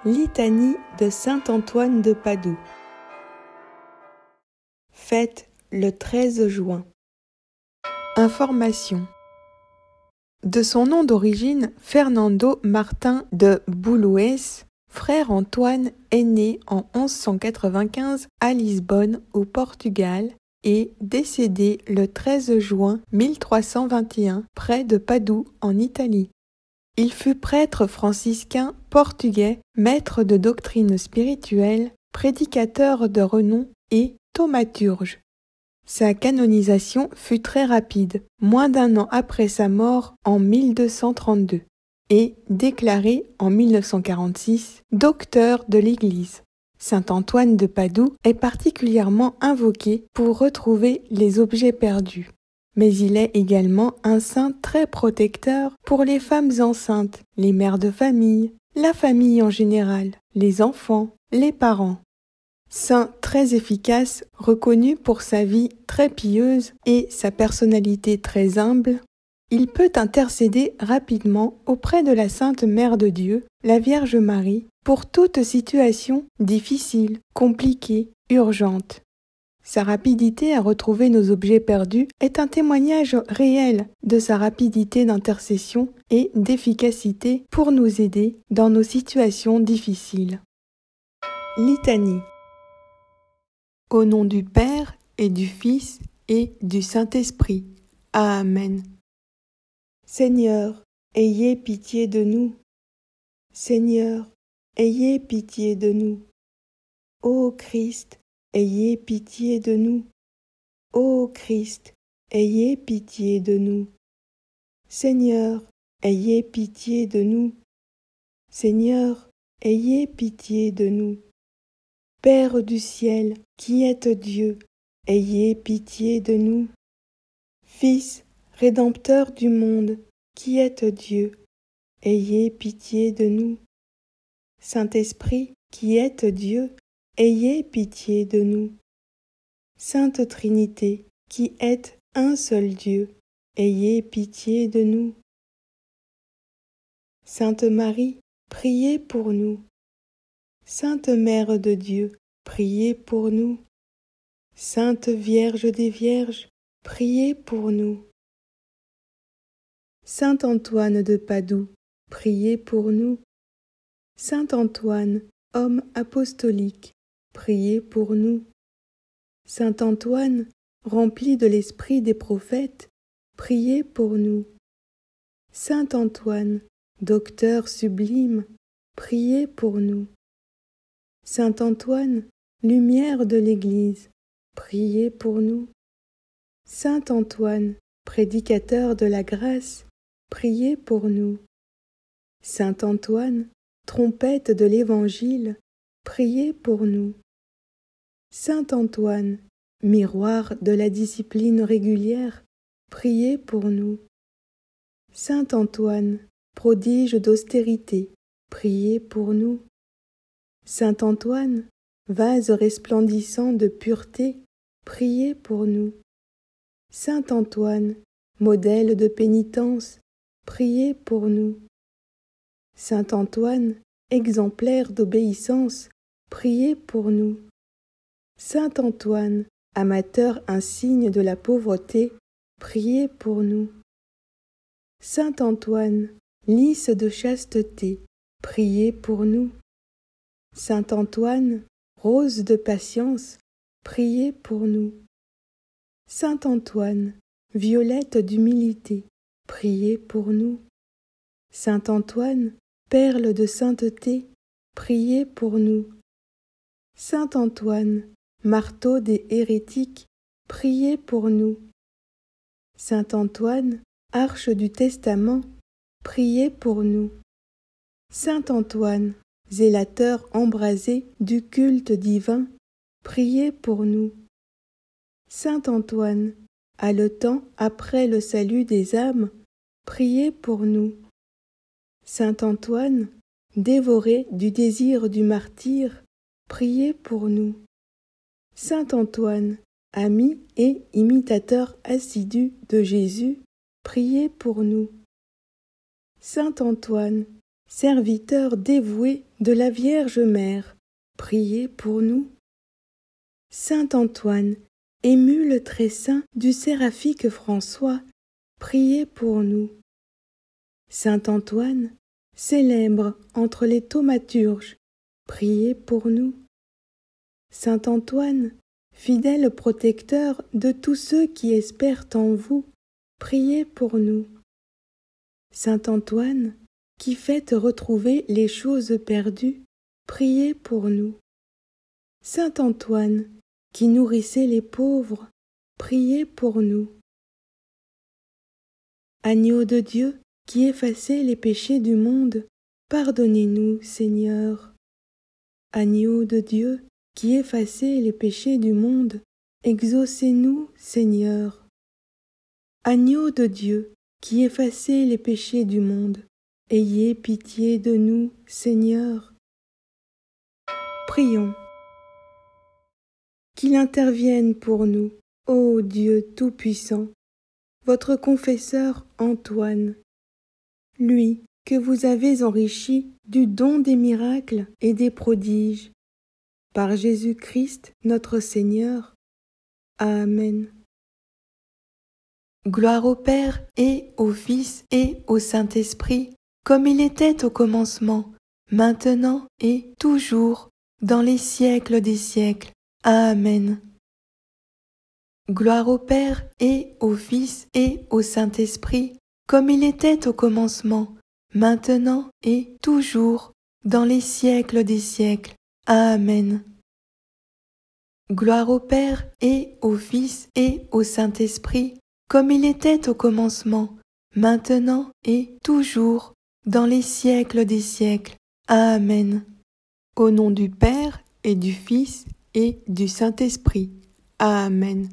Litanie de saint Antoine de Padoue. Fête le 13 juin. Information. De son nom d'origine, Fernando Martin de Bouluès, frère Antoine est né en 1195 à Lisbonne, au Portugal, et décédé le 13 juin 1321 près de Padoue en Italie. Il fut prêtre franciscain portugais, maître de doctrine spirituelle, prédicateur de renom et thaumaturge. Sa canonisation fut très rapide, moins d'un an après sa mort en 1232, et déclaré en 1946 docteur de l'Église. Saint Antoine de Padoue est particulièrement invoqué pour retrouver les objets perdus. Mais il est également un saint très protecteur pour les femmes enceintes, les mères de famille, la famille en général, les enfants, les parents. Saint très efficace, reconnu pour sa vie très pieuse et sa personnalité très humble, il peut intercéder rapidement auprès de la Sainte Mère de Dieu, la Vierge Marie, pour toute situation difficile, compliquée, urgente. Sa rapidité à retrouver nos objets perdus est un témoignage réel de sa rapidité d'intercession et d'efficacité pour nous aider dans nos situations difficiles. Litanie. Au nom du Père et du Fils et du Saint-Esprit. Amen. Seigneur, ayez pitié de nous. Seigneur, ayez pitié de nous. Ô Christ, ayez pitié de nous. Ô Christ, ayez pitié de nous. Seigneur, ayez pitié de nous. Seigneur, ayez pitié de nous. Père du ciel, qui êtes Dieu, ayez pitié de nous. Fils, Rédempteur du monde, qui êtes Dieu, ayez pitié de nous. Saint-Esprit, qui êtes Dieu, ayez pitié de nous. Sainte Trinité, qui êtes un seul Dieu, ayez pitié de nous. Sainte Marie, priez pour nous. Sainte Mère de Dieu, priez pour nous. Sainte Vierge des Vierges, priez pour nous. Saint Antoine de Padoue, priez pour nous. Saint Antoine, homme apostolique, priez pour nous. Saint Antoine, rempli de l'esprit des prophètes, priez pour nous. Saint Antoine, docteur sublime, priez pour nous. Saint Antoine, lumière de l'Église, priez pour nous. Saint Antoine, prédicateur de la grâce, priez pour nous. Saint Antoine, trompette de l'Évangile, priez pour nous. Saint Antoine, miroir de la discipline régulière, priez pour nous. Saint Antoine, prodige d'austérité, priez pour nous. Saint Antoine, vase resplendissant de pureté, priez pour nous. Saint Antoine, modèle de pénitence, priez pour nous. Saint Antoine, exemplaire d'obéissance, priez pour nous. Saint Antoine, amateur insigne de la pauvreté, priez pour nous. Saint Antoine, lys de chasteté, priez pour nous. Saint Antoine, rose de patience, priez pour nous. Saint Antoine, violette d'humilité, priez pour nous. Saint Antoine, perle de sainteté, priez pour nous. Saint Antoine, marteau des hérétiques, priez pour nous. Saint Antoine, arche du testament, priez pour nous. Saint Antoine, zélateur embrasé du culte divin, priez pour nous. Saint Antoine, haletant après le salut des âmes, priez pour nous. Saint Antoine, dévoré du désir du martyre, priez pour nous. Saint Antoine, ami et imitateur assidu de Jésus, priez pour nous. Saint Antoine, serviteur dévoué de la Vierge Mère, priez pour nous. Saint Antoine, émule très saint du séraphique François, priez pour nous. Saint Antoine, célèbre entre les thaumaturges, priez pour nous. Saint Antoine, fidèle protecteur de tous ceux qui espèrent en vous, priez pour nous. Saint Antoine, qui faites retrouver les choses perdues, priez pour nous. Saint Antoine, qui nourrissez les pauvres, priez pour nous. Agneau de Dieu, qui effacez les péchés du monde, pardonnez-nous, Seigneur. Agneau de Dieu, qui effacez les péchés du monde, exaucez-nous, Seigneur. Agneau de Dieu, qui effacez les péchés du monde, ayez pitié de nous, Seigneur. Prions. Qu'il intervienne pour nous, ô Dieu Tout-Puissant, votre confesseur Antoine, lui que vous avez enrichi du don des miracles et des prodiges, par Jésus-Christ notre Seigneur. Amen. Gloire au Père et au Fils et au Saint-Esprit, comme il était au commencement, maintenant et toujours, dans les siècles des siècles. Amen. Gloire au Père et au Fils et au Saint-Esprit, comme il était au commencement, maintenant et toujours, dans les siècles des siècles. Amen. Gloire au Père et au Fils et au Saint-Esprit, comme il était au commencement, maintenant et toujours, dans les siècles des siècles. Amen. Au nom du Père et du Fils et du Saint-Esprit. Amen.